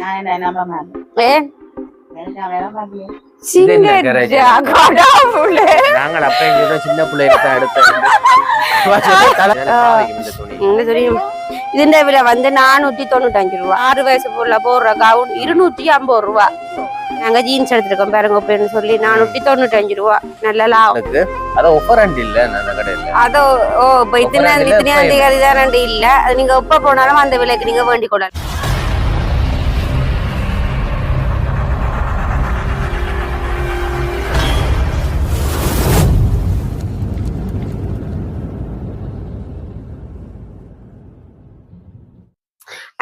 ஏன் நாங்கள் அப்ப சின்ன பிள்ளைங்க எடுத்தோம். ഇതിന്റെ വില வந்து 495 ரூபா. 6 வயசு புள்ள போடுற கவுன் 250 ரூபா. நாங்க ஜீன்ஸ் எடுத்திருக்கோம் பாருங்க அப்படின்னு சொல்லி 495 ரூபா. நல்ல லாபம். அது ஆஃபர் அண்ட் இல்ல அந்த கடையில. அது இப்ப இத்தனை தேதி தானே இல்ல. அது நீங்க எப்ப போனாலும் அந்த விலைக்கு நீங்க வேண்டிக் கொள்ளலாம்.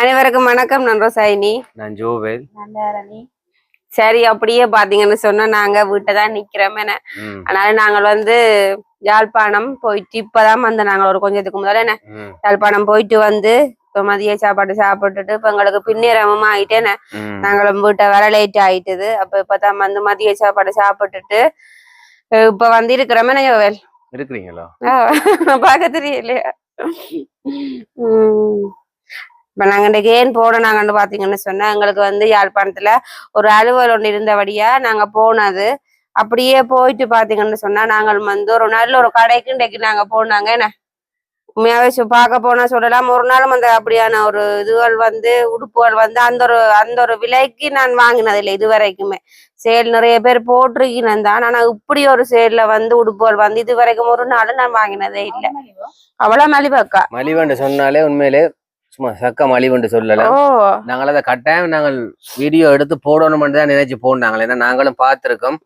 அனைவருக்கும் வணக்கம். நான் ரோசாயினி. நான் ஜோவேல். சரி, அப்படியே பாத்தீங்கன்னு சொன்னா நாங்க வீட்டை தான் நிக்கிறோம். அதனால நாங்கள் வந்து யாழ்ப்பாணம் போயிட்டு இப்பதான் வந்து நாங்கள் ஒரு கொஞ்சத்துக்கு முதல்ல என்ன யாழ்ப்பாணம் போயிட்டு வந்து இப்ப மதிய சாப்பாடு சாப்பிட்டுட்டு இப்ப எங்களுக்கு பின்னேரமும் ஆயிட்டேன்னு நாங்களும் வீட்டை வர லேட் ஆயிட்டுது. அப்ப இப்பதான் வந்து மதிய சாப்பாடு சாப்பிட்டுட்டு இப்ப வந்து இருக்கிறோமே ஜோவேல். இருக்கிறீங்களா? பார்க்க தெரியலையா? இப்ப நாங்க இன்றைக்கு ஏன் போனோம் நாங்கன்னு பாத்தீங்கன்னு சொன்னா எங்களுக்கு வந்து யாழ்ப்பாணத்துல ஒரு அலுவல் ஒன்று இருந்தபடியா நாங்க போனது. அப்படியே போயிட்டு பாத்தீங்கன்னு சொன்னா நாங்கள் வந்து ஒரு நல்ல ஒரு கடைக்கு இன்றைக்கு நாங்க போனாங்க. என்ன உண்மையாவே பார்க்க போனா சொல்லலாம். ஒரு நாளும் அந்த அப்படியான ஒரு இதுகள் வந்து உடுப்புகள் வந்து அந்த ஒரு விலைக்கு நான் வாங்கினது இல்லை இது வரைக்குமே. சேல் நிறைய பேர் போட்டிருக்கீங்க தான். ஆனா இப்படி ஒரு சேல்ல வந்து உடுப்புகள் வந்து இது வரைக்கும் ஒரு நாளும் நான் வாங்கினதே இல்லை. அவ்வளவு மலிவாக்கா. மலிவாண்டு சொன்னாலே உண்மையிலே சும்மா சக்க மலிவுண்டு சொல்லல. நாங்கள் அதை கட்டாயம் நாங்கள் வீடியோ எடுத்து போடணும்னு தான் நினைச்சு போனாங்களே. ஏன்னா நாங்களும் பார்த்திருக்கோம்.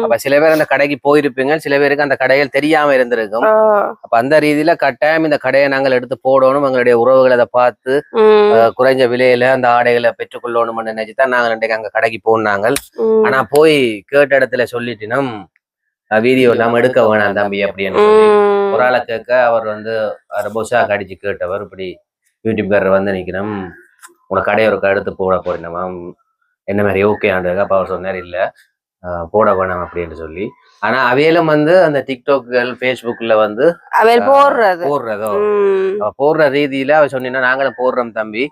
அப்ப சில பேர் அந்த கடைக்கு போயிருப்பீங்க, சில பேருக்கு அந்த கடைகள் தெரியாம இருந்திருக்கும். அப்ப அந்த ரீதியில கட்டாயம் இந்த கடையை நாங்கள் எடுத்து போடணும். எங்களுடைய உறவுகளை அதை பார்த்து குறைஞ்ச விலையில அந்த ஆடைகளை பெற்றுக்கொள்ளணும்னு நினைச்சுதான் நாங்கள் இன்றைக்கு அங்க கடைக்கு போனாங்க. ஆனா போய் கேட்ட இடத்துல சொல்லிட்டினோம் வீடியோ நாம எடுக்க வேணாம் தம்பி அப்படின்னு சொல்லி ஒரு ஆளை கேட்க அவர் வந்து பொசா கடிச்சு கேட்டவர் இப்படி யூடியூப்காரர் வந்து நிற்கிறோம் உங்களை கடையை ஒரு எடுத்து போட போறேன் என்ன மாதிரி ஓகே ஆண்டுக்கா. அப்போ அவர் சொன்னார் இல்லை போட வேணாம் அப்படின்னு சொல்லி. ஆனா அவையிலும் வந்து அந்த டிக்டாக்கள் ஃபேஸ்புக்ல வந்து போடுறதோ போடுற ரீதியில அவர் சொன்னீங்கன்னா நாங்களும் போடுறோம் தம்பி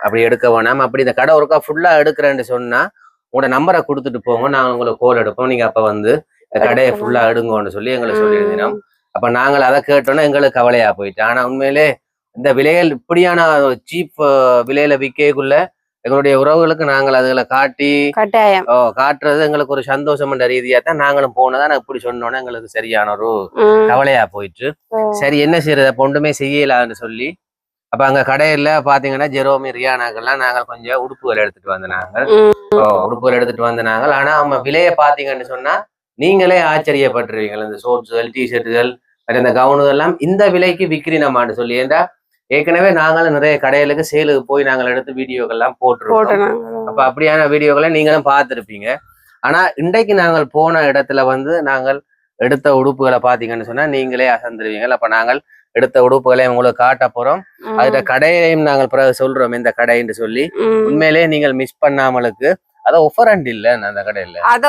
அப்படி எடுக்க வேணாம். அப்படி இந்த கடை ஒருக்கா ஃபுல்லா எடுக்கிறேன்னு சொன்னா உங்களோட நம்பரை கொடுத்துட்டு போங்க, நாங்கள் உங்களுக்கு கோல் எடுப்போம், நீங்க அப்ப வந்து இந்த கடையை ஃபுல்லா எடுங்கன்னு சொல்லி எங்களை சொல்லியிருந்தோம். அப்ப நாங்கள் அதை கேட்டோன்னா எங்களுக்கு கவலையா போயிட்டு. ஆனா உண்மையிலே இந்த விலைகள் இப்படியான சீப் விலையில விற்கக்குள்ள எங்களுடைய உறவுகளுக்கு நாங்கள் அதுகளை காட்டி காட்டுறது எங்களுக்கு ஒரு சந்தோஷம் என்ற ரீதியா தான் நாங்களும் போனதான் இப்படி சொன்னோன்னா எங்களுக்கு சரியான ஒரு கவலையா போயிட்டு. சரி என்ன செய்யறது அப்ப ஒன்றுமே செய்யலான்னு சொல்லி அப்ப அங்க கடையில பாத்தீங்கன்னா ஜெரோமி ரியானாக்கெல்லாம் நாங்கள் கொஞ்சம் உடுப்புகள் எடுத்துட்டு வந்தாங்க. ஆனா அவங்க விலையை பாத்தீங்கன்னு சொன்னா நீங்களே ஆச்சரியப்பட்டுருவீங்க. இந்த ஷோர்ட்ஸுகள் டிஷர்ட்டுகள் இந்த கவுனுகள் எல்லாம் இந்த விலைக்கு விற்கிறீனமான்னு சொல்லி. ஏண்டா ஏற்கனவே நாங்களும் நிறைய கடைகளுக்கு சேலுக்கு போய் நாங்கள் எடுத்து வீடியோக்கள்லாம் போட்டிருக்கோம். அப்ப அப்படியான வீடியோக்களை நீங்களும் பார்த்துருப்பீங்க. ஆனா இன்றைக்கு நாங்கள் போன இடத்துல வந்து நாங்கள் எடுத்த உடுப்புகளை பாத்தீங்கன்னு சொன்னா நீங்களே அசந்துருவீங்க. அப்ப நாங்கள் எடுத்த உடுப்புகளை உங்களுக்கு காட்ட போறோம். அதுல கடையையும் நாங்கள் பிறகு சொல்றோம் இந்த கடைன்னு சொல்லி. உண்மையிலேயே நீங்கள் மிஸ் பண்ணாமலுக்கு அது ஆஃபர் அண்ட் இல்ல அந்த கடையில. அது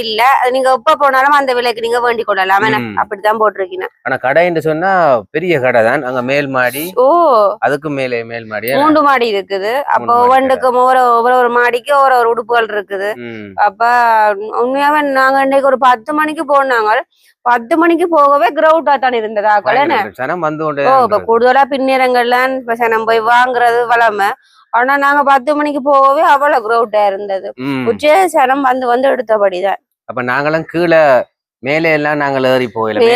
இல்ல. நீங்க எப்ப போனாலும் அந்த விலைக்கு நீங்க வேண்டிக் கொள்ளலாம். அப்படித்தான் போட்டிருக்கீங்க. ஆனா கடைன்னு சொன்னா பெரிய கடை தான். அங்க மேல் மாடி அதுக்கு மேலே மேல் மாடி 3 மாடி இருக்குது. அப்ப ஒவ்வொன்றுக்கும் ஒவ்வொரு மாடிக்கு ஒரு உடுப்புகள் இருக்குது. அப்ப உண்மையாவே நாங்க இன்னைக்கு ஒரு 10 மணிக்கு போனாங்க. 10 மணிக்கு போகவே கிரௌண்டா தான் இருந்ததா கூடுதலா பின்னேரங்கள்லாம் இப்ப சனம் போய் வாங்குறது வளமை. ஆனா நாங்க 10 மணிக்கு போகவே அவ்வளவு கிரௌண்டா இருந்தது. உச்சே சனம் வந்து எடுத்தபடிதான். அப்ப நாங்களும் கீழே மேலே எல்லாம் நாங்கள் ஏறி போகவே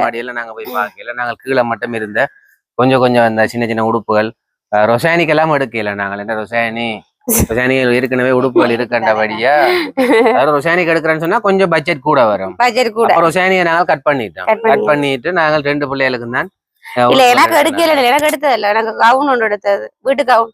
மாடியெல்லாம் நாங்க போய் பார்க்கல. நாங்கள் கீழே மட்டும் இருந்த கொஞ்சம் அந்த சின்ன சின்ன உடுப்புகள் ரொசானிக்கெல்லாம் எடுக்கல. நாங்கள் என்ன ரொசானிகள் ஏற்கனவே உடுப்புகள் இருக்கின்றபடியா ரொசானிக்கு எடுக்கிறேன்னு சொன்னா கொஞ்சம் பட்ஜெட் கூட வரும். ரொசானியை நாங்கள் கட் பண்ணிட்டு நாங்கள் 2 பிள்ளைகளுக்கு தான் இல்ல எனக்கு எடுக்கல. எனக்கு எடுத்தது இல்ல. எனக்கு கவுன் ஒன்று எடுத்தது வீட்டு கவுன்.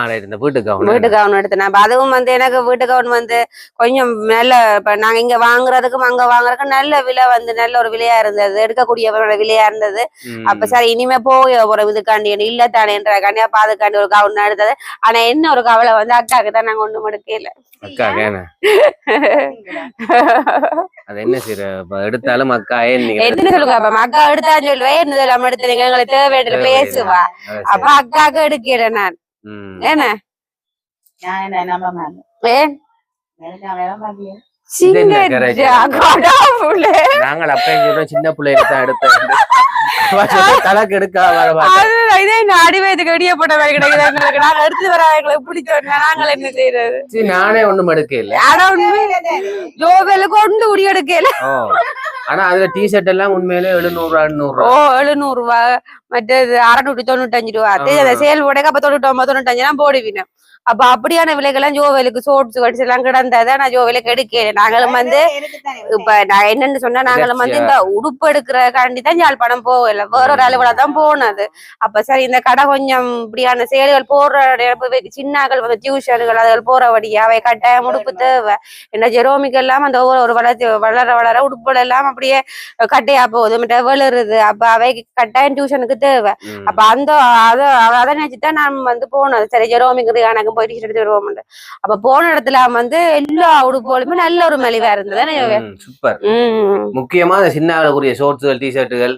ரைட். இந்த வீட்டு கவுன் எடுத்தேன். அப்ப அதுவும் வந்து எனக்கு வீட்டு கவுன் வந்து கொஞ்சம் நல்ல, இப்ப நாங்க இங்க வாங்குறதுக்கும் அங்க வாங்குறதுக்கும் நல்ல விலை வந்து நல்ல ஒரு விலையா இருந்தது, எடுக்கக்கூடிய விலையா இருந்தது. அப்ப சரி இனிமே போய் ஒரு இதுக்காண்டி இல்ல தானேன்றக்காண்டி அப்ப அதுக்காண்டி ஒரு கவுன் எடுத்தது. ஆனா என்ன ஒரு கவலை வந்து அக்காக்கு தான் நாங்க ஒண்ணும் எடுக்கல. அக்கா அது என்ன சரி எடுத்தாலும் அக்கா என்ன சொல்லுங்க, அப்ப அக்கா எடுத்தான்னு சொல்லுவேன், என்ன நம்ம எடுத்துறீங்க எங்களுக்கு தேவையில்லை பேசுவா. அப்ப அக்காக்கு எடுக்கிறேன் நான். என்ன நாங்கள் அப்ப சின்ன பிள்ளைங்க தான் எடுத்தோம். தலக்கு எடுக்க அடி வயதுக்கு வெடிய போட்ட மாதிரி கிடைக்குது. நாங்க எடுத்து வர எங்களுக்கு பிடிச்சோம். நாங்கள் என்ன செய்யறது? நானே ஒண்ணும் எடுக்கல. ஆனா ஜோவேலுக்கு ஒன்று உடி எடுக்கல. ஆனா அதுல டிஷர்ட் எல்லாம் உண்மையிலே 700 ரூபா, மற்றது 695 ரூபா. சேல் போடக்க அப்ப 99-95 தான் போடுவீங்க. அப்ப அப்படியான விலைகள்லாம் ஜோவேலுக்கு சோட்ஸ் கட்ஸ் எல்லாம் கிடந்ததை நான் ஜோவேலுக்கு எடுக்கல. நாங்களும் வந்து இப்ப நான் என்னன்னு சொன்னா, நாங்களும் வந்து இந்த உடுப்பு எடுக்கிறக்காண்டி தான் யாழ்ப்பாணம் போகல, வேற ஒரு அலுவலா தான் போனது. அப்ப சரி இந்த கடை கொஞ்சம் இப்படியான செயல்கள் போடுற சின்னகள் வந்து டியூஷன்கள் அதுகள் போறபடியா அவை கட்டாயம் உடுப்பு தேவை. என்ன ஜெரோமிக்கு எல்லாம் அந்த ஒவ்வொரு வளர உடுப்புகள் எல்லாம் அப்படியே கட்டையா போகுது, மற்ற வளருது. அப்ப அவை கட்டாயம் டியூஷனுக்கு தேவை. அப்ப அந்த அதை நினைச்சுதான் நான் வந்து போனது. சரி ஜெரோமிக்கு எனக்கு போயிட்டு எடுத்து வருவோம். அப்ப போன இடத்துல வந்து எல்லா உடுப்புகளுமே நல்ல ஒரு மலிவா இருந்தது. சூப்பர். முக்கியமா சின்ன ஷோர்ட்ஸ்கள் டிஷர்ட்டுகள்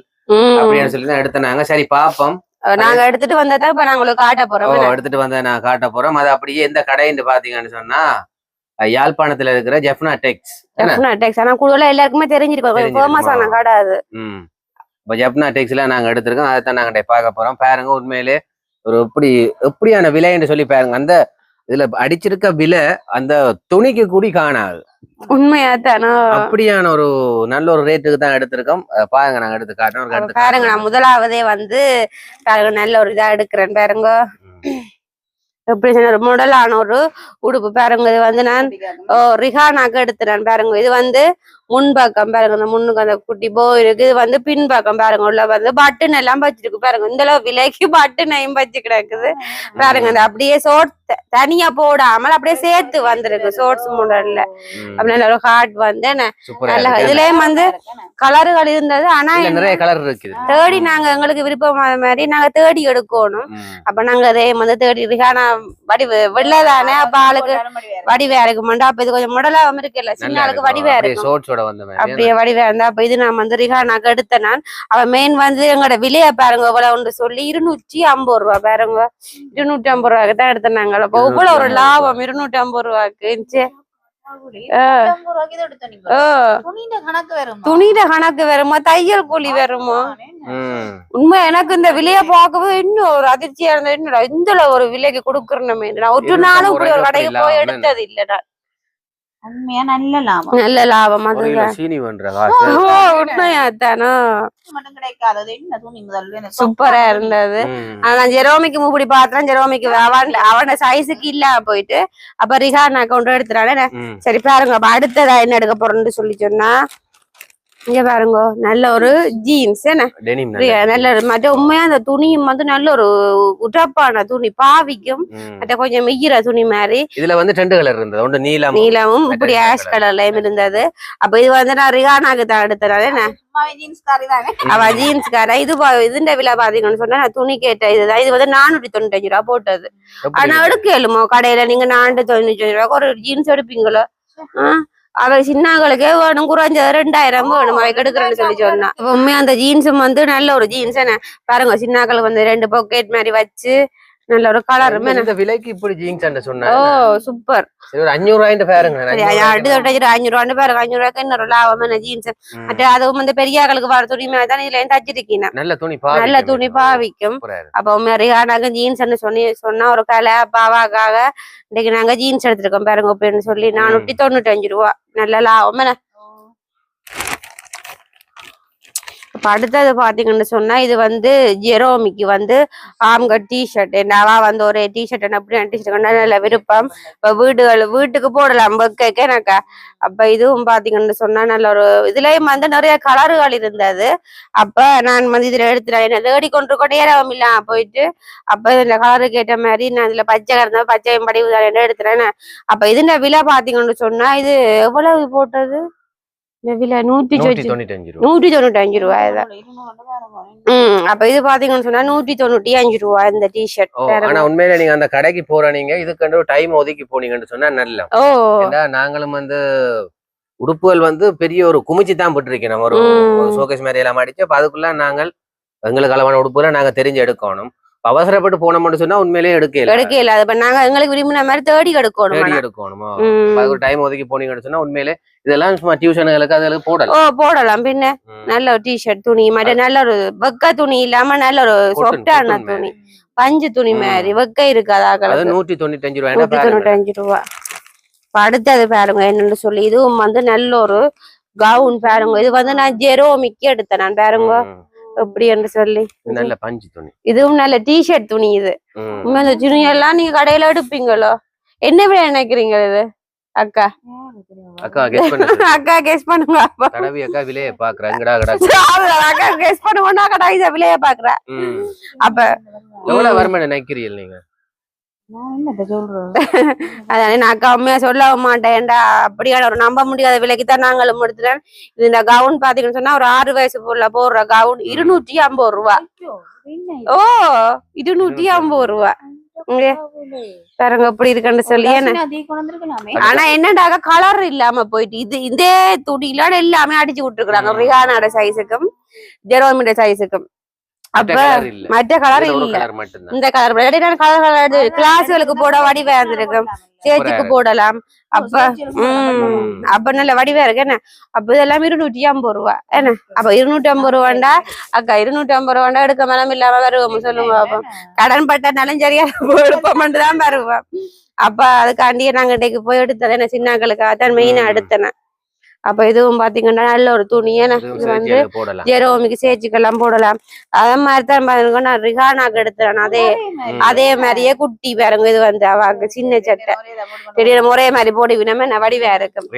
அப்படின்னு சொல்லி தான் எடுத்தாங்க. சரி பாப்போம், நாங்க எடுத்துட்டு வந்தா இப்ப நாங்க காட்ட போறோம். எடுத்துட்டு வந்த நான் காட்ட போறோம். அது அப்படியே எந்த கடைன்னு பாத்தீங்கன்னு சொன்னா யாழ்ப்பாணத்துல இருக்கிற ஜெஃப்னா டெக்ஸ். ஆனா கூடுதலா எல்லாருக்குமே தெரிஞ்சிருக்கோம், ஃபேமஸான கடை அது. இப்ப ஜெஃப்னா டெக்ஸ்ல நாங்க எடுத்திருக்கோம். அதைத்தான் நாங்க பார்க்க போறோம். பாருங்க உண்மையிலே ஒரு எப்படியான விலைன்னு சொல்லி பாருங்க. அந்த இதுல அடிச்சிருக்க விலை அந்த துணிக்கு கூடி காணாது. உண்மையாத்தானோ அப்படியான ஒரு நல்ல ஒரு ரேட்டுக்கு தான் எடுத்திருக்கோம். பாருங்க நாங்க எடுத்து காட்டுறோம். பாருங்க நான் முதலாவதே வந்து நல்ல ஒரு இதா எடுக்கிறேன். பாருங்க எப்படி மாடலான ஒரு உடுப்பு. பாருங்க இது வந்து நான் ரிஹானாக்கு எடுத்துறேன். பாருங்க இது வந்து முன்பக்கம் பாருங்க, இந்த முன்னுக்கு அந்த குட்டி போ இருக்கு. இது வந்து பின்பக்கம் பாருங்க, உள்ள வந்து பட்டன் எல்லாம் வச்சிருக்கு. பாருங்க இந்த அளவு விலைக்கு பட்டனையும் வச்சு கிடக்குது. பாருங்க இந்த அப்படியே ஷோர்ட் தனியா போடாமல் அப்படியே சேர்த்து வந்திருக்கு ஷோர்ட்ஸ் மாடல்ல. அப்படின்னா ஒரு ஹார்ட் வந்து நல்ல இதுலயும் வந்து கலர்கள் இருந்தது. ஆனா நிறைய கலர் இருக்குது. தேடி நாங்க எங்களுக்கு விருப்பமான மாதிரி நாங்க தேடி எடுக்கணும். அப்ப நாங்க அதே வந்து தேடி ரிஹானா வடிவு வெள்ளதானே, அப்ப ஆளுக்கு வடிவா இருக்க மாட்டோம். அப்ப இது கொஞ்சம் முடலாவும் இருக்குல்ல, சின்ன ஆளுக்கு வடிவா இருக்கும். அப்படியே வடிவா இருந்தா அப்ப இது நான் வந்து ரிஹானாக்கு எடுத்த நான். அவ மெயின் வந்து எங்களோட விலைய பாருங்க எவ்வளவு சொல்லி 250 ரூபா. பாருங்க 250 ரூபாய்க்கு தான் எடுத்த நாங்க. அப்ப இவ்வளவு ஒரு லாபம் 250 ரூபாய்க்கு. துணிட கணக்கு வருமா, தையல் கூலி வருமா? உண்மை எனக்கு இந்த விலைய பார்க்கவே இன்னும் ஒரு அதிர்ச்சியா இருந்தது. என்னடா இந்த ஒரு விலைக்கு கொடுக்கறோமே, நான் ஒரு நாளும் இப்படி ஒரு கடைக்கு போய் எடுத்தது இல்லடா. உண்மையா நல்ல லாபம், நல்ல லாபம். சூப்பரா இருந்தது. ஆனா ஜெரோமிக்கு முப்படி பாத்திரம், ஜெரோமிக்கு அவன சைஸுக்கு இல்ல போயிட்டு அப்ப ரிஹானா கொண்டு எடுத்துறானே. சரி பாருங்க அப்ப அடுத்ததா என்ன எடுக்க போறோம்னு சொல்லி சொன்னா, இங்க பாருங்க நல்ல ஒரு ஜீன்ஸ். நல்ல மற்ற உண்மையா அந்த துணியும் வந்து நல்ல ஒரு உடப்பான துணி, பாவிக்கும் மற்ற கொஞ்சம் மெய்கிற துணி மாதிரி. இதுல வந்து 2 கலர் இருந்தது, ஒன்று நீலமும் இப்படி ஆஷ் கலர்லயும் இருந்தது. அப்ப இது வந்து நான் ரிஹானாக்கு தான் எடுத்துறேன். அவ ஜீன்ஸ் கார. இது இதுண்ட விலை பாத்தீங்கன்னு சொன்னா நான் துணி கேட்ட இதுதான். இது வந்து 495 ரூபா போட்டது. ஆனா எடுக்கலுமோ கடையில நீங்க 495 ரூபாய்க்கு ஒரு ஜீன்ஸ் எடுப்பீங்களோ? அவ சின்னங்களுக்கு வேணும், குறைஞ்சது 2000 வேணும் அவை கெடுக்கிறேன்னு சொல்லி சொன்னா. உண்மையா அந்த ஜீன்ஸும் வந்து நல்ல ஒரு ஜீன்ஸ். என்ன பாருங்க சின்னாக்கள் வந்து 2 பாக்கெட் மாதிரி வச்சு நல்ல ஒரு கலர். விலைக்கு இப்படி ஜீன்ஸ் சொன்னா சூப்பர். 500 ரூபாய் பாருங்க. 500 ரூபாய் பாருங்க. 500 ரூபாய்க்கு இன்னொரு லாபமான ஜீன்ஸ். மற்ற அதுவும் வந்து பெரியாக்களுக்கு வர துணி மாதிரி தான் இதுல தச்சிருக்கீங்க. நல்ல துணி பாவிக்கும். அப்ப ரிஹானாக்கு ஜீன்ஸ் சொன்னா ஒரு கலை பாவாக்காக இன்னைக்கு நாங்க ஜீன்ஸ் எடுத்திருக்கோம் பாருங்க அப்படின்னு சொல்லி 495 ரூபா. நல்ல லாபம். அப்ப அடுத்தது பாத்தீங்கன்னு சொன்னா இது வந்து ஜெரோமிக்கு வந்து ஆம்க டிஷர்ட் என்னவா வந்து ஒரு டிஷர்ட் என்ன அப்படி டிஷர்ட் நல்ல விருப்பம். இப்ப வீட்டுக்கு போடலாம் கேக்கேனாக்கா. அப்ப இதுவும் பாத்தீங்கன்னு சொன்னா நல்ல ஒரு இதுலயும் வந்து நிறைய கலர்கள் இருந்தது. அப்ப நான் வந்து இதுல எடுத்துட்டேன். என்ன தேடி கொண்டு ஏறவும் இல்ல போயிட்டு. அப்ப இதுல கலருக்கு ஏற்ற மாதிரி நான் இதுல பச்சை கலந்த பச்சையும் படி எடுத்துறேன். அப்ப இதுல விலை பாத்தீங்கன்னு சொன்னா இது எவ்வளவு போட்டது இந்த விலை 195 ரூபாய் தான். அப்ப இது பாத்தீங்கன்னு சொன்னா 195 ரூபாய் இந்த டிஷர்ட். ஆனா உண்மையில நீங்க அந்த கடைக்கு போற நீங்க இதுக்கு டைம் ஒதுக்கி போனீங்கன்னு சொன்னா நல்ல. நாங்களும் வந்து உடுப்புகள் வந்து பெரிய ஒரு குமிச்சு தான் போட்டிருக்கேன். நம்ம ஒரு ஷோகேஸ் மாதிரி எல்லாம் அடிச்சு அப்ப அதுக்குள்ள நாங்கள் எங்களுக்கு அளவான உடுப்புகளை நாங்க தெரிஞ்சு எடுக்கணும். அவசரப்பட்டு போனோம்னு சொன்னா உண்மையிலேயே எடுக்கல. அது நாங்க எங்களுக்கு விரும்பின மாதிரி தேடி எடுக்கணும். ஒரு டைம் ஒதுக்கி போனீங்கன்னு சொன்னா உண்மையிலே இதெல்லாம் சும்மா டியூஷனுக்கு அதுகளுக்கு போடலாம். பின்ன நல்ல ஒரு டிஷர்ட் துணி மாதிரி நல்ல ஒரு வெக்க துணி இல்லாம நல்ல ஒரு சொஃப்டான துணி பஞ்சு துணி மாதிரி வெக்க இருக்காதா. 195 ரூபாய். 195 ரூபாய். அடுத்தது பாருங்க என்னன்னு சொல்லி இதுவும் வந்து நல்ல ஒரு கவுன் பாருங்க. இது வந்து நான் ஜெரோமிக்கு எடுத்தேன். நான் பாருங்க எப்படி என்று சொல்லி நல்ல பஞ்சு துணி. இதுவும் நல்ல டிஷர்ட் துணி. இது இந்த துணி எல்லாம் நீங்க கடையில எடுப்பீங்களோ? என்ன விலை நினைக்கிறீங்க இது அக்கா? அக்கா கெஸ் பண்ணுங்க. அக்கா விலைய பாக்குறேன். அக்கா கெஸ் பண்ணுவோம்னா கடை இத விலைய பாக்குறேன். அப்ப எவ்வளவு வருமானம் நினைக்கிறீங்க நீங்க? அதானே நான் அக்கா உண்மையா சொல்ல மாட்டேன்டா. அப்படியான ஒரு நம்ப முடியாத விலைக்கு தான் நாங்களும் எடுத்துட்டேன். இந்த கவுன் பாத்தீங்கன்னு சொன்னா ஒரு 6 வயசு போல போடுற கவுன் 250 ரூபாய். 250 ரூபாய். பாருங்க எப்படி இருக்குன்னு சொல்லி. ஆனா என்னடாக கலர் இல்லாம போயிட்டு இது இதே துணியில எல்லாமே அடிச்சு விட்டுருக்காங்க. ரிஹானோட சைஸுக்கும் ஜெரோமியோட சைஸுக்கும். அப்ப மற்ற கலர் இல்ல. இந்த கலர் கலர் கிளாஸ்களுக்கு போட வடிவா இருந்திருக்கும். சேச்சுக்கு போடலாம். அப்ப நல்ல வடிவா இருக்கு என்ன. அப்ப இதெல்லாம் 250 ரூபாய் என்ன. அப்ப 250 ரூபாண்டா அக்கா 250 ரூபாண்டா எடுக்க மனம் இல்லாம வருவோம் சொல்லுங்க. அப்ப கடன் பட்டனாலும் சரியா எடுப்போம்ட்டு தான் வருவோம். அப்ப அதுக்காண்டியே நாங்க இன்றைக்கு போய் எடுத்தது என்ன சின்னாக்களுக்காக தான் மெயினா எடுத்தேன். அப்ப இதுவும் பாத்தீங்கன்னா நல்ல ஒரு துணி. இது வந்து ஜெரோமிக்கு சேச்சுக்கெல்லாம் போடலாம். அதே மாதிரிதான் பாருங்க நான் ரிஹானாக்கு எடுத்துறேன். அதே மாதிரியே குட்டி பாருங்க. இது வந்து அவங்க சின்ன சட்டை திடீர்னு ஒரே மாதிரி போடி வினமே வடிவா இருக்கும்.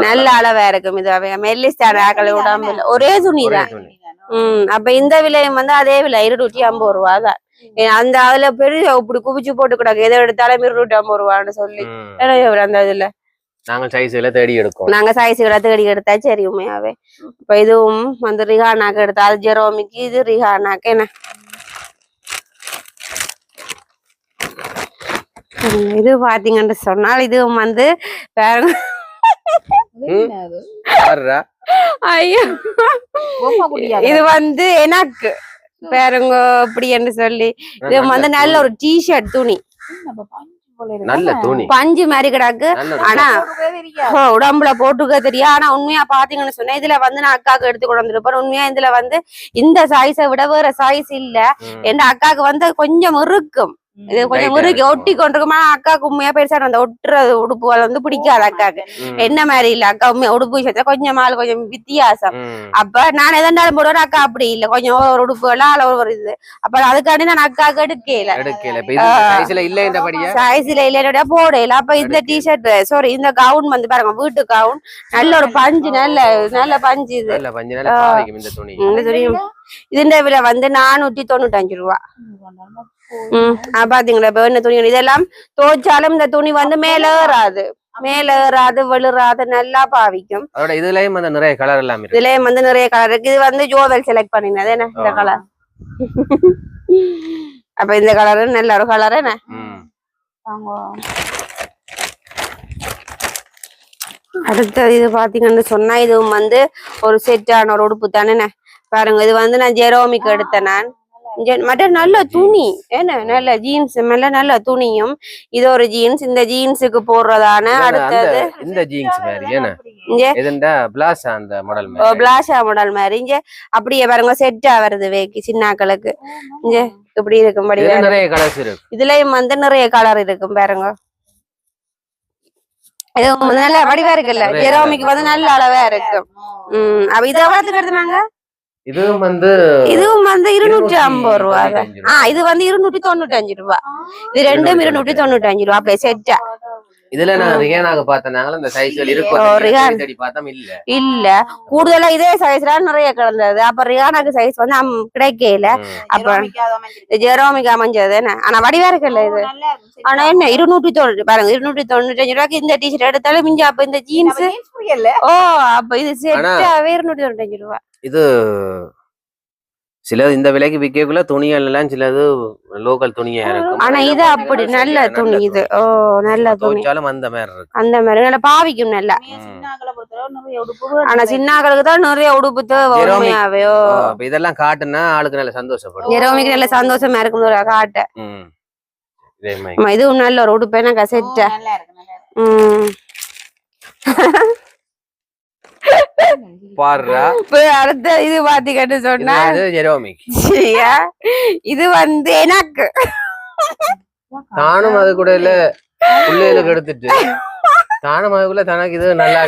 நல்ல அளவா இருக்கும். இது மெல்லிஸ்டான ஆக்களை உடம்பு ஒரே துணிதான். அப்ப இந்த விலையும் வந்து அதே விலை 250 ரூபாய் தான். அந்த அதுல பெரிய இப்படி குவிச்சு போட்டு கூடாது. எதை எடுத்தாலும் 250 ரூபான்னு சொல்லி அந்த இதுல நாங்க சைஸ்களை தேடி எடுத்தா சரி உண்மையாவே. இப்ப இதுவும் வந்து ரிஹானாக்கு எடுத்தா அது ஜெரோமிக்கு. இது ரிஹானாக்கு என்ன. இது பாத்தீங்கன்னு சொன்னால் இதுவும் வந்து பாருங்க. ஐயோ இது வந்து எனக்கு பாருங்க இப்படி என்று சொல்லி. இது வந்து நல்ல ஒரு டிஷர்ட் துணி. நல்ல துணி பஞ்சு மாதிரி கிடக்கு. ஆனா உடம்புல போட்டுக்க தெரியா. ஆனா உண்மையா பாத்தீங்கன்னு சொன்னா இதுல வந்து நான் அக்காவுக்கு எடுத்து கொண்டு வந்துருப்பேன். உண்மையா இதுல வந்து இந்த சைஸை விட வேற சைஸ் இல்ல. என் அக்காவுக்கு வந்து கொஞ்சம் இருக்கும். இது கொஞ்சம் முறுக்கி ஒட்டி கொண்டிருக்குமா. அக்காவுக்கு உண்மையா பெருசா அந்த ஒட்டுற உடுப்புகள் வந்து பிடிக்காது அக்காவுக்கு. என்ன மாதிரி இல்ல அக்கா உண்மையா உடுப்பு விஷயத்துல கொஞ்சம் ஆள் கொஞ்சம் வித்தியாசம். அப்ப நான் எதாண்டாலும் போடுவேன். அக்கா அப்படி இல்ல கொஞ்சம் ஒரு உடுப்புகள்லாம் அளவு ஒரு இது. அப்ப அதுக்காண்டி நான் அக்காவுக்கு எடுக்கல. சைஸ்ல இல்ல போடல. அப்ப இந்த டிஷர்ட் சாரி இந்த கவுன் வந்து பாருங்க வீட்டு கவுன் நல்ல ஒரு பஞ்சு நல்ல பஞ்சு. இது இந்த துணி இதுன்ற விலை வந்து 495 ரூபாய். பாத்தீங்களா இப்ப என்ன துணி. இதெல்லாம் தோச்சாலும் இந்த துணி வந்து மேல ஏறாது விழுறாது நல்லா பாவிக்கும். இதுலயும் வந்து நிறைய கலர் எல்லாம் இருக்கு. இது வந்து ஜோவல் செலக்ட் பண்ணினது என்ன இந்த கலர். அப்ப இந்த கலர் நல்ல ஒரு கலர் என்ன. அடுத்தது இது பாத்தீங்கன்னு சொன்னா இதுவும் வந்து ஒரு செட்டான ஒரு உடுப்பு தானே பாருங்க. இது வந்து நான் ஜெரோமிக்கு எடுத்தேன். நான் மற்ற நல்ல துணி என்ன நல்ல ஜீன்ஸ் மேல நல்ல துணியும். இது ஒரு ஜீன்ஸ். இந்த ஜீன்ஸுக்கு போடுறதான. அடுத்தது இந்த ஜீன்ஸ் பிளாஷா மாடல் மாதிரி இங்க அப்படியே பாருங்க செட்டா வருது வேக்கி சின்னாக்களுக்கு. இங்க இப்படி இருக்கும்படி இதுலயும் வந்து நிறைய கலர் இருக்கும் பாருங்க. இது நல்ல வடிவா இருக்குல்ல, ஜெரோமிக்கு வந்து நல்ல அளவா இருக்கும். அப்ப இதை எவ்வளவுக்கு எடுத்துனாங்க? இதுவும் வந்து 250 ரூபா. இது வந்து 295 ரூபா. இது ரெண்டும் 295 ரூபா. அப்படியே செட்டா. இதுல நான் ரிஹானாக பார்த்தனால இந்த சைஸ்ல இருக்கும். தேடி பார்த்தா இல்ல கூடுதலா இதே சைஸ்ல நிறைய கிடந்தது. அப்ப ரிஹானாக்கு சைஸ் வந்து கிடைக்கல. அப்ப ஜெரோமிக்கு அமைஞ்சது என்ன. ஆனா வடிவா இருக்குல்ல இது. ஆனா என்ன 290 பாருங்க, 295 ரூபாய்க்கு இந்த டிஷர்ட் எடுத்தாலும் மிஞ்சா. அப்ப இந்த ஜீன்ஸ் அப்ப இது செட்டாவே 295 ரூபா. இது சிலது இந்த விலைக்கு விற்கக்குள்ள துணிகள் எல்லாம் சிலது லோக்கல் துணியா இருக்கும். ஆனா இது அப்படி நல்ல துணி. இது நல்ல துணி. அந்த மாதிரி இருக்கு. அந்த மாதிரி நல்லா பாவிக்கும் நல்லா. ஆனா சின்னாக்களுக்கு தான் நிறைய உடுப்பு தேவையாவே. இதெல்லாம் காட்டுனா ஆளுக்கு நல்ல சந்தோஷப்படும். ஜெரோமிக்கு நல்ல சந்தோஷமா இருக்கும் காட்ட. இதுவும் நல்ல ஒரு உடுப்பு எனக்கு செட்டா. அடுத்த இது பாத்தீங்கன்னு சொன்னா இது வந்து எனக்கு தானும் அது கூட இல்ல பிள்ளைகளுக்கு எடுத்துட்டு தானும் அதுக்குள்ள தனக்கு இது நல்லா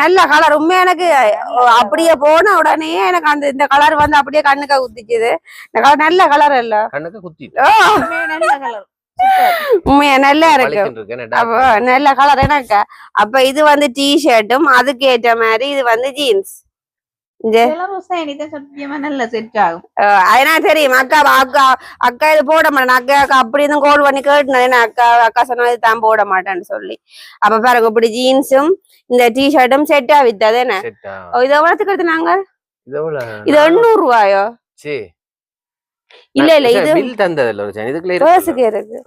நல்ல கலர். உண்மை எனக்கு அப்படியே போன உடனே எனக்கு அந்த இந்த கலர் வந்து அப்படியே கண்ணுக்கா குத்திச்சுது. இந்த கலர் நல்ல கலர் இல்ல, கண்ணுக்கு குத்தி உண்மையா நல்லா இருக்கு. அப்ப நல்ல கலர் எனக்கு. அப்ப இது வந்து டிஷர்ட்டும் அதுக்கு ஏற்ற மாதிரி இது வந்து ஜீன்ஸ். அதனா தெரியும் அக்கா அக்கா அக்கா இது போட மாட்டேன். அக்கா அப்படி இருந்து கோல் பண்ணி கேட்டுனேன். அக்கா சொன்னா இது தான் போட மாட்டேன்னு சொல்லி. அப்ப பாருங்க இப்படி ஜீன்ஸும் இந்த டிஷர்ட்டும் செட்டா வித்தது என்ன. இது எவ்வளவுக்கு எடுத்துனாங்க? இது 800 ரூபாயோ? இல்ல இது பில் தந்ததுல ஒரு இதுக்குள்ள பேர்ஸ்க்கு இருக்கு.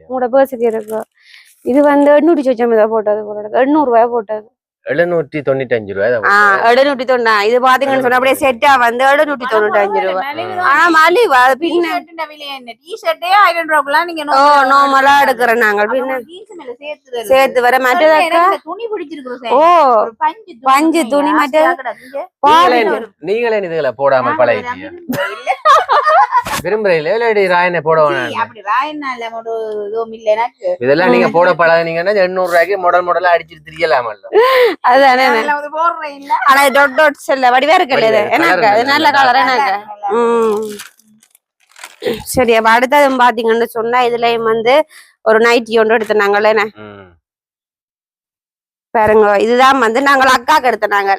உங்களோட பேர்ஸ்க்கு இருக்கு. இது வந்து 800 சொச்சம் போட்டது. 800 ரூபாய் போட்டது. 795 ரூபாய். 790. இது பாத்தீங்கன்னு சொன்னா அப்படியே செட்டா வந்து 795 ரூபாய். ஆனா மலிவா பின்ன டிஷர்ட்டே 1000 ரூபாய்க்குலாம் நீங்க நார்மலா எடுக்கிறோம் நாங்க. பின்ன சேர்த்து வர மாட்டேதா துணி பிடிச்சிருக்கு. பஞ்சு துணி மாட்டே. நீங்களே இதுல போடாம பழகிட்டீங்க. விரும்புறீங்களே ராயனை போட இதெல்லாம் நீங்க போட பழகினீங்கன்னா 800 ரூபாய்க்கு மாடலா அடிச்சிட்டு தெரியலாம. அதுதானே. ஆனா டாட் டாட்ஸ் இல்ல வடிவா இருக்குல்ல இது. எனக்கு அது நல்ல கலர் எனக்கு. சரி, அப்ப அடுத்தது பாத்தீங்கன்னு சொன்னா இதுலயும் வந்து ஒரு நைட்டி ஒன்று எடுத்துனாங்கல்ல என்ன பாருங்க. இதுதான் வந்து நாங்கள் அக்காக்கு எடுத்தனாங்க.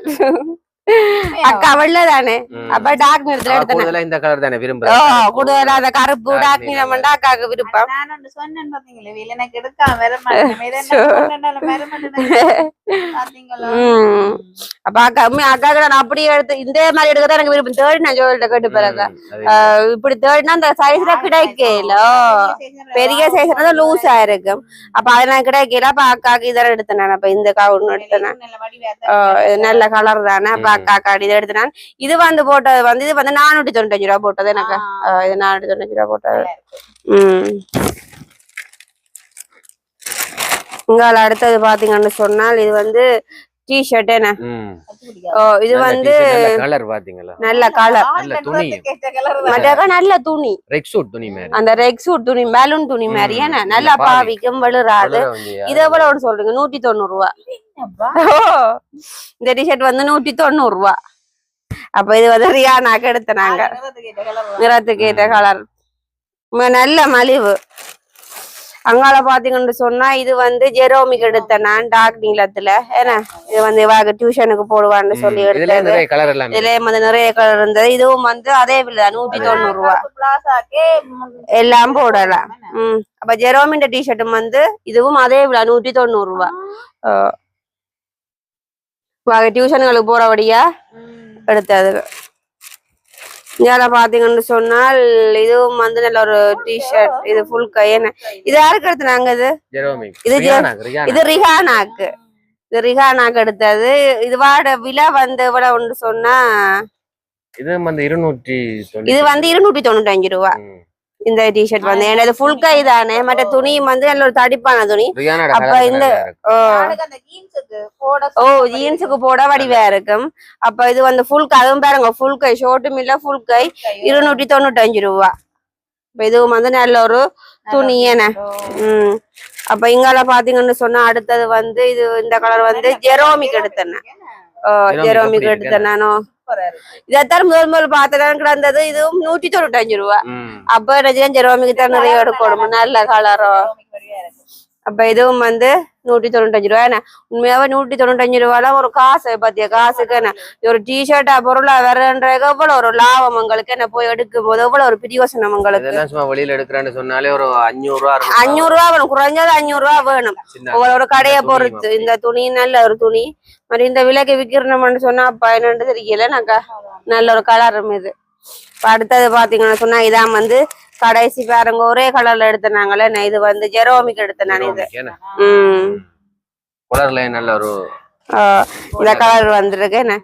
அக்கா வெள்ளதானே. அப்ப டார்க் நிறத்துல எடுத்தேன். இந்த கலர் தானே விரும்புறேன். கூடுதலா அந்த கருப்பு டார்க் நிறம் அக்காக்கு விருப்பம். சொன்னேன் பாத்தீங்களா, எனக்கு எடுக்காம வர மாட்டேன். அப்ப அக்காக்கு நான் அப்படியே எடுத்து இந்த மாதிரி எடுக்கதான் எனக்கு விருப்பம். தேர்ட் நான் ஜோல்ட்ட கேட்டு பாருங்க. இப்படி தேர்ட்னா அந்த சைஸ்ல கிடைக்கல. பெரிய சைஸ்னா லூஸா இருக்கும். அப்ப அது நான் கிடைக்கல. அப்ப அக்காக்கு இதெல்லாம் எடுத்தேன். அப்ப இந்த ஒண்ணு எடுத்தேன். நல்ல கலர் தானே. அப்ப அக்கா இதை எடுத்தேன். இது வந்து போட்டது வந்து இது வந்து 495 ரூபாய் போட்டது எனக்கு. இது 495 ரூபாய் போட்டது. உங்களால அடுத்தது பாத்தீங்கன்னு சொன்னால் இது வந்து டிஷர்ட் என்ன. இது வந்து கலர் பாத்தீங்களா, நல்ல கலர், நல்ல துணி, நல்ல துணி, ரெக் சூட் துணி மாதிரி, அந்த ரெக் சூட் துணி பலூன் துணி மாதிரி என்ன நல்லா பாவிக்கும் வெளுறாது. இது எவ்வளவு சொல்றீங்க? 190 ரூபாய். இந்த டிஷர்ட் வந்து 190 ரூபாய். அப்ப இது வந்து ரியானாக்கு எடுத்தனாங்க. நிறத்துக்கு ஏற்ற கலர், நல்ல மலிவு. அங்கால பாத்தீங்கன்னு சொன்னா இது வந்து ஜெரோமிக்கு எடுத்த நான் டார்க் நீளத்துல. ஏன்னா இது வந்து இவாக டியூஷனுக்கு போடுவான்னு சொல்லி எடுத்தது. இதுல வந்து நிறைய கலர் இருந்தது. இதுவும் வந்து அதே விலை 190 ரூபாய். எல்லாம் போடலாம். அப்ப ஜெரோமின் டிஷர்ட்டும் வந்து இதுவும் அதே விலை 190 ரூபாய். டியூஷனுங்களுக்கு போறபடியா எடுத்தது. இங்க பாத்தீங்கன்னு சொன்னால் இதுவும் வந்து நல்ல ஒரு டிஷர்ட். இது ஃபுல் கை. என்ன இது யாருக்கு எடுத்துனாங்க? இது ரிஹானாக்கு. இது ரிஹானாக்கு எடுத்தது. இது வாட விலை வந்து எவ்வளவு ஒன்று சொன்னா இது வந்து 295 ரூபாய். இந்த டிஷர்ட் வந்து என்னது ஃபுல் கை தானே. மற்ற துணியும் வந்து நல்ல ஒரு தடிப்பான துணி. அப்ப இந்த ஜீன்ஸுக்கு போட வடிவா இருக்கும். அப்ப இது வந்து ஃபுல் கை. அதுவும் பாருங்க ஃபுல் கை, ஷோர்ட்டும் இல்ல ஃபுல் கை, 295 ரூபாய். இதுவும் வந்து நல்ல ஒரு துணி. என்ன அப்ப இங்கால பாத்தீங்கன்னு சொன்னா அடுத்தது வந்து இது இந்த கலர் வந்து ஜெரோமிக்கு எடுத்தேன் ஜெரோமிக்கு எடுத்தேன் நானும் இதைத்தான் முதல் பார்த்ததான் கிடந்தது இதுவும் 195 ரூபா அப்ப நினைச்சேன் ஜெரோமிக்கு தான் நிறைய எடுக்கணும் நல்ல கலரோ அப்ப இதுவும் வந்து 195 ரூபா என்ன உண்மையாவே 195 ரூபாய்ல ஒரு காசு பத்திய காசுக்கு என்ன ஒரு டிஷர்ட்டா பொருளா வேறன்ற எவ்வளவு ஒரு லாபம் உங்களுக்கு என்ன போய் எடுக்கும் போது எவ்வளவு ஒரு பிரியோசனம் உங்களுக்கு வெளியில எடுக்கிறேன்னு சொன்னாலே ஒரு 500 ரூபா 500 ரூபா வேணும் குறைஞ்சது 500 ரூபா வேணும் உங்களோட கடையை பொறுத்து இந்த துணி நல்ல ஒரு துணி மாதிரி இந்த விலைக்கு விக்கிறோம்னு சொன்னா அப்ப என்னன்னு தெரியல நாங்க நல்ல ஒரு கலரும் இது அடுத்தது பாத்தீங்கன்னு சொன்னா இதான் வந்து கடைசி பாருங்க ஒரே கலர்ல எடுத்தனாங்களே இது வந்து ஜெரோமிக்கு எடுத்தேன் நான் இது கலர்ல நல்ல ஒரு இந்த கலர் வந்திருக்கு என்ன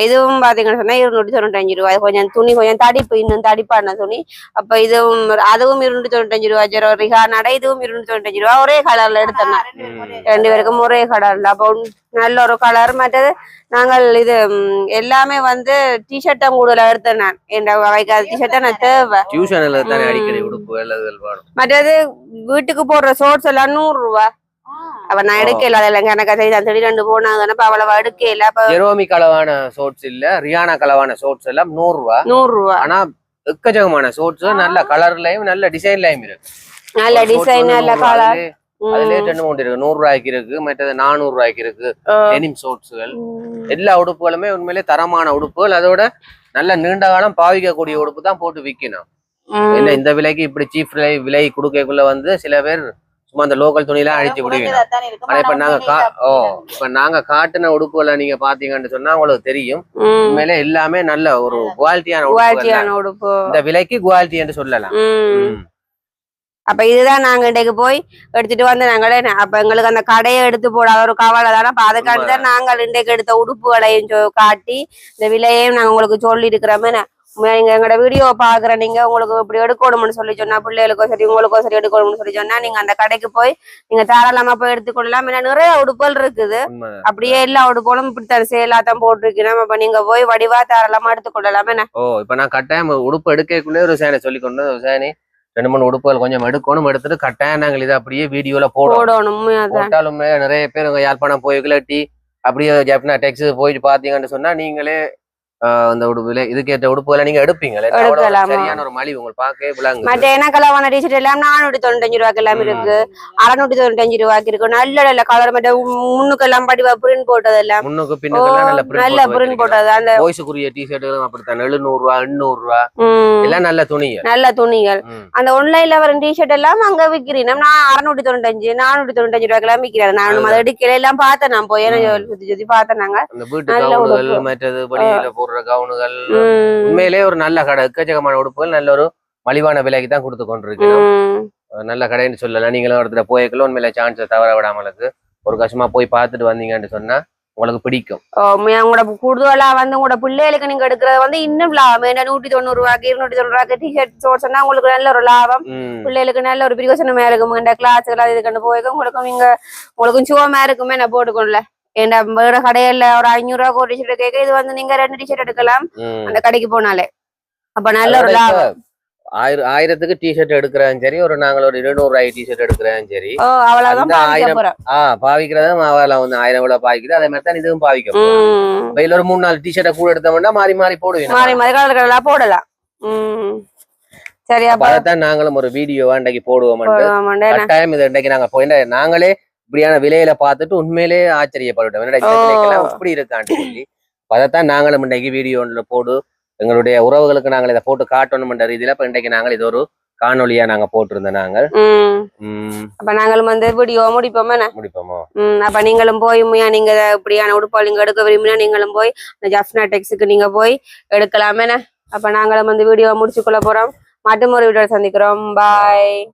இதுவும் பாத்தீங்கன்னு சொன்னா 295 ரூபாய் கொஞ்சம் துணி கொஞ்சம் தடிப்பு இன்னும் தடிப்பான துணி அப்ப இதுவும் அதுவும் 295 ரூபாய் ஜெரோ ரிஹானோட இதுவும் 295 ரூபாய் ஒரே கலர்ல எடுத்தேன் ரெண்டு பேருக்கும் ஒரே கலர்ல அப்போ நல்ல ஒரு கலர் மற்றது நாங்கள் இது எல்லாமே வந்து டிஷர்ட்டும் கூடுதலா எடுத்தேன் நான் என் வைக்காத டிஷர்ட்டை நான் தேவை மற்றது வீட்டுக்கு போடுற ஷோர்ட்ஸ் எல்லாம் 100 ரூபாய் அவ நான் எடுக்கல அதெல்லாம் எனக்கு தேடி 2 போனாங்க அவ்வளவா எடுக்கல ஜெரோமி கலவான ஷோர்ட்ஸ் இல்ல ரியானா கலவான ஷோர்ட்ஸ் எல்லாம் 100 ரூபாய் ஆனா எக்கச்சக்கமான ஷோர்ட்ஸ் நல்ல கலர்லயும் நல்ல டிசைன்லயும் இருக்கு நல்ல டிசைன் நல்ல கலர் அதுலயே 2 இருக்கு 100 ரூபாய்க்கு இருக்கு மற்றது 400 ரூபாய்க்கு இருக்கு டெனிம் ஷோர்ட்ஸ்கள் எல்லா உடுப்புகளுமே உண்மையிலே தரமான உடுப்புகள் அதோட நல்ல நீண்ட காலம் பாவிக்கக்கூடிய உடுப்பு தான் போட்டு விக்கணும் என்ன இந்த விலைக்கு இப்படி சீப் விலை கொடுக்கக்குள்ள வந்து சில பேர் சும்மா அந்த லோக்கல் துணியெல்லாம் அழிச்சு விடுவீங்க ஆனா இப்ப நாங்க காட்டின உடுப்புகளை நீங்க பாத்தீங்கன்னு சொன்னா உங்களுக்கு தெரியும் உண்மையிலே எல்லாமே நல்ல ஒரு குவாலிட்டியான உடுப்பு இந்த விலைக்கு குவாலிட்டி என்று சொல்லலாம் அப்ப இதுதான் நாங்க இன்றைக்கு போய் எடுத்துட்டு வந்து நாங்களே அப்ப எங்களுக்கு அந்த கடையை எடுத்து போடாத ஒரு கவலை தானே அப்ப அதுக்காண்டி தான் நாங்கள் இன்றைக்கு எடுத்த உடுப்புகளையும் காட்டி இந்த விலையையும் நாங்க உங்களுக்கு சொல்லி இருக்கிறோமே நீங்க எங்களோட வீடியோ பாக்குற நீங்க உங்களுக்கு இப்படி எடுக்கணும்னு சொல்லி சொன்னா பிள்ளைகளுக்கோ சரி உங்களுக்கோ சரி எடுக்கணும்னு சொல்லி சொன்னா நீங்க அந்த கடைக்கு போய் நீங்க தாராளமா போய் எடுத்துக்கொள்ளலாம் ஏன்னா நிறைய உடுப்புகள் இருக்குது அப்படியே எல்லா உடுப்புகளும் இப்படித்தான் சேலாத்தான் போட்டிருக்கணும் அப்ப நீங்க போய் வடிவா தாராளமா எடுத்துக்கொள்ளலாம் என்ன இப்ப நான் கட்டாயம் உடுப்பு எடுக்கக்குள்ளே ஒரு சேனை சொல்லி கொண்டு சேனி 2-3 உடுப்புகள் கொஞ்சம் எடுக்கணும் எடுத்துட்டு கட்டாயம் நாங்கள் இதை அப்படியே வீடியோல போடணும் போட்டாலுமே நிறைய பேர் யாழ்ப்பாணம் போய் கிளட்டி அப்படியே ஜப்னா டெக்ஸ் போயிட்டு பாத்தீங்கன்னு சொன்னா நீங்களே அந்த உடுப்புல இதுக்கேற்ற உடுப்புகளை நீங்க எடுப்பீங்களே சரியான ஒரு மலிவு உங்களுக்கு பார்க்கவே விளங்கு மற்ற எனக்கெல்லாம் டிஷர்ட் எல்லாம் 495 ரூபாய்க்கு எல்லாம் இருக்கு 695 ரூபாய்க்கு இருக்கு நல்ல நல்ல கலர் மற்ற முன்னுக்கெல்லாம் படிவா பிரிண்ட் போட்டது எல்லாம் முன்னுக்கு பின்னுக்கு நல்ல பிரிண்ட் போட்டது அந்த பாய்ஸுக்குரிய டிஷர்ட்டுகளும் அப்படித்தான் 700 ரூபா 800 ரூபா எல்லாம் நல்ல துணிகள் அந்த ஆன்லைன்ல வர டிஷர்ட் எல்லாம் அங்க விக்கிறேன் நான் 695 495 ரூபாய்க்கு எல்லாம் விக்கிறேன் நான் அதை எடுக்கல எல்லாம் பார்த்தேன் நான் போய் சுத்தி சுத்தி பார்த்தேன் நாங்க மற்றது வெளியில கவுனுகள் உண்மையிலே ஒரு நல்ல கடை எக்கச்சக்கமான உடுப்புகள் நல்ல ஒரு மலிவான விலைக்கு தான் கொடுத்து கொண்டிருக்கோம் நல்ல கடைன்னு சொல்லலாம் நீங்களும் இடத்துல போய்க்கலாம் உண்மையில சான்ஸ் தவற விடாமலுக்கு ஒரு கஷ்டமா போய் பார்த்துட்டு வந்தீங்கன்னு சொன்னா உங்களுக்கு பிடிக்கும் உங்களோட கூடுதலா வந்து உங்களோட பிள்ளைகளுக்கு நீங்க எடுக்கிறது வந்து இன்னும் லாபம் 190 ரூபாய்க்கு 290 ரூபாய்க்கு டிஷர்ட் ஷோர்ட்ஸ் சொன்னா உங்களுக்கு நல்ல ஒரு லாபம் பிள்ளைகளுக்கு நல்ல ஒரு பிரியோசனமா இருக்கும் இந்த கிளாஸுகள் அது கண்டு போய்க்க உங்களுக்கும் நீங்க உங்களுக்கும் சுவமா இருக்குமே நான் போட்டுக்கொள்ள ஏன்னா வேற கடையில ஒரு 500 ரூபாய்க்கு ஒரு டிஷர்ட் கேட்க இது வந்து நீங்க 2 டிஷர்ட் எடுக்கலாம் அந்த கடைக்கு போனாலே அப்ப நல்ல ஒரு லாபம் 1000க்கு டிஷர்ட் எடுக்கிறதும் சரி ஒரு நாங்கள் ஒரு 200 ரூபாய் டிஷர்ட் எடுக்கிறதும் சரி அவ்வளவுதான் பாவிக்கிறதும் அவெல்லாம் வந்து 1000 ரூபாய் பாவிக்குது அதே மாதிரி தான் இதுவும் பாவிக்கும் வெயில ஒரு 3-4 டிஷர்ட்டை கூட எடுத்தோம்னா மாறி மாறி போடுவீங்க மாறி மாறி கலர் கலரா போடலாம் சரி அப்பதான் நாங்களும் ஒரு வீடியோவா இன்றைக்கு போடுவோம் டைம் இது இன்றைக்கு நாங்க போய் நாங்களே இப்படியான விலையில பார்த்துட்டு உண்மையிலே ஆச்சரியப்பட்டுட்டோம் இப்படி இருக்கான்னு சொல்லி அதைத்தான் நாங்களும் இன்றைக்கு வீடியோல போடு எங்களுடைய உறவுகளுக்கு நாங்கள் இதை போட்டு காட்டணும்ன்ற ரீதியில இப்ப இன்றைக்கு நாங்கள் இது ஒரு காணொலியா நாங்க போட்டிருந்தோம் நாங்கள் அப்ப நாங்களும் வந்து வீடியோ முடிப்போமோ அப்ப நீங்களும் போய் நீங்க இப்படியான உடுப்பால் நீங்க எடுக்க விரும்பினா நீங்களும் போய் ஜப்னா டெக்ஸுக்கு நீங்க போய் எடுக்கலாமே அப்ப நாங்களும் வந்து வீடியோ முடிச்சுக்கொள்ள போறோம் மற்றும் ஒரு வீடியோ சந்திக்கிறோம் பாய்